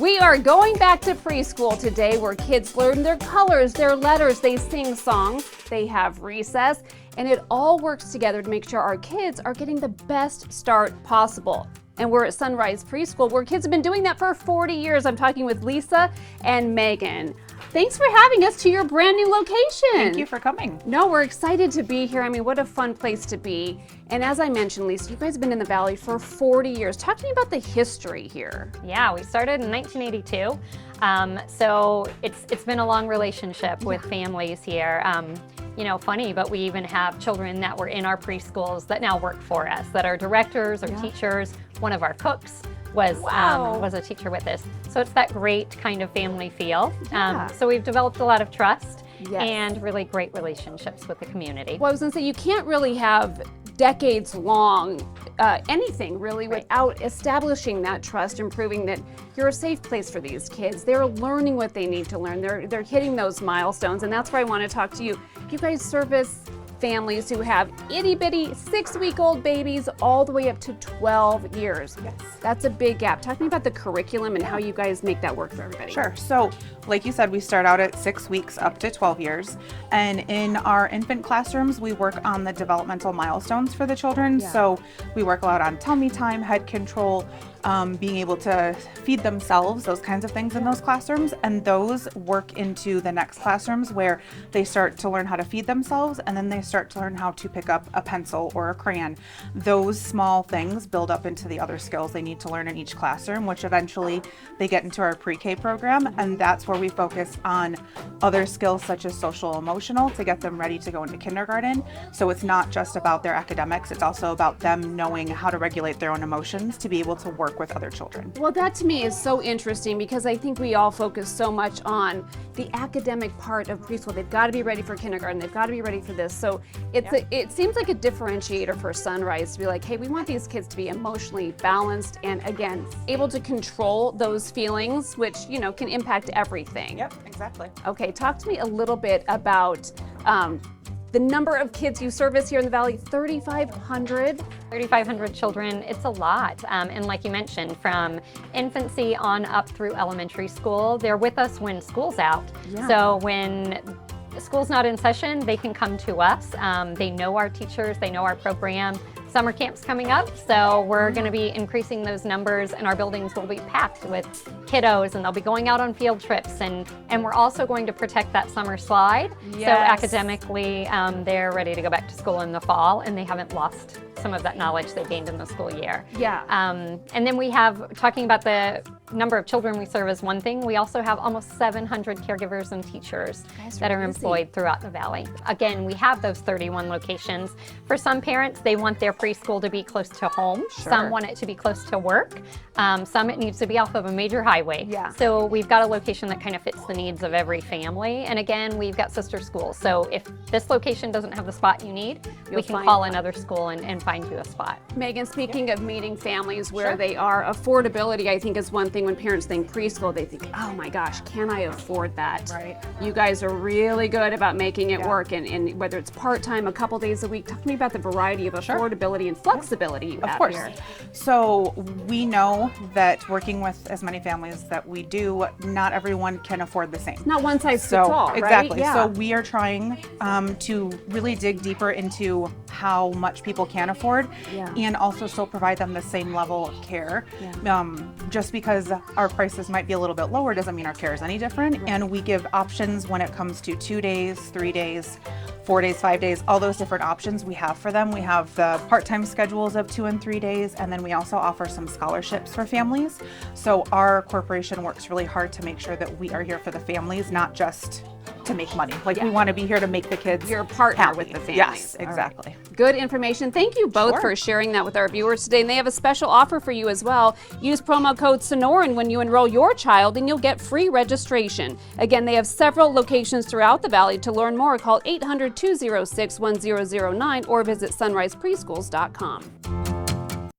We are going back to preschool today where kids learn their colors, their letters, they sing songs, they have recess, and it all works together to make sure our kids are getting the best start possible. And we're at Sunrise Preschool where kids have been doing that for 40 years. I'm talking with Lisa and Megan. Thanks for having us to your brand new location. Thank you for coming. No, we're excited to be here. I mean, what a fun place to be. And as I mentioned, Lisa, you guys have been in the Valley for 40 years. Talk to me about the history here. Yeah, we started in 1982. So it's been a long relationship with families here. You know, funny, but we even have children that were in our preschools that now work for us, that are directors or teachers. One of our cooks was a teacher with us. So it's that great kind of family feel. So we've developed a lot of trust and really great relationships with the community. Well, I was gonna say, you can't really have decades long anything really without establishing that trust and proving that you're a safe place for these kids. They're learning what they need to learn. They're hitting those milestones, and that's where I want to talk to you. You guys service families who have itty-bitty 6-week-old babies all the way up to 12 years. Yes. That's a big gap. Talk to me about the curriculum and how you guys make that work for everybody. Sure. So, like you said, we start out at 6 weeks up to 12 years. And in our infant classrooms, we work on the developmental milestones for the children. So we work a lot on tummy time, head control, being able to feed themselves, those kinds of things in those classrooms. And those work into the next classrooms where they start to learn how to feed themselves, and then they start to learn how to pick up a pencil or a crayon. Those small things build up into the other skills they need to learn in each classroom, which eventually they get into our pre-K program. And that's where we focus on other skills such as social emotional to get them ready to go into kindergarten. So it's not just about their academics, it's also about them knowing how to regulate their own emotions to be able to work with other children. Well, that to me is so interesting because I think we all focus so much on the academic part of preschool. They've got to be ready for kindergarten. They've got to be ready for this. So it seems like a differentiator for Sunrise to be like, hey, we want these kids to be emotionally balanced and, again, able to control those feelings, which, you know, can impact everything. Yep, exactly. Okay, talk to me a little bit about the number of kids you service here in the Valley. 3,500. 3,500 children, it's a lot. And like you mentioned, from infancy on up through elementary school, they're with us when school's out. So when school's not in session, they can come to us. They know our teachers, they know our program. Summer camp's coming up, so we're going to be increasing those numbers, and our buildings will be packed with kiddos, and they'll be going out on field trips, and we're also going to protect that summer slide. So academically, they're ready to go back to school in the fall, and they haven't lost some of that knowledge they gained in the school year. And then we have, talking about the number of children we serve is one thing, we also have almost 700 caregivers and teachers that are employed throughout the Valley. Again, we have those 31 locations. For some parents, they want their preschool to be close to home. Some want it to be close to work. Some it needs to be off of a major highway. So we've got a location that kind of fits the needs of every family. And again, we've got sister schools. So if this location doesn't have the spot you need, we can call another school and find you a spot. Megan, speaking of meeting families where they are, affordability I think is one thing. When parents think preschool, they think, oh my gosh, can I afford that? You guys are really good about making it work, and whether it's part-time, a couple days a week. Talk to me about the variety of affordability and flexibility you have here. So we know that working with as many families that we do, not everyone can afford the same. Not one size fits all, exactly. right? So we are trying to really dig deeper into how much people can afford and also still provide them the same level of care. Just because our prices might be a little bit lower doesn't mean our care is any different. And we give options when it comes to 2 days, 3 days, 4 days, 5 days, all those different options we have for them. We have the part-time schedules of 2 and 3 days, and then we also offer some scholarships for families. So our corporation works really hard to make sure that we are here for the families, not just to make money. Like we want to be here to make the kids You're a partner happy. with the families. Yes, exactly. Good information. Thank you both for sharing that with our viewers today. And they have a special offer for you as well. Use promo code Sonoran when you enroll your child and you'll get free registration. Again, they have several locations throughout the Valley. To learn more, call 800-206-1009 or visit sunrisepreschools.com.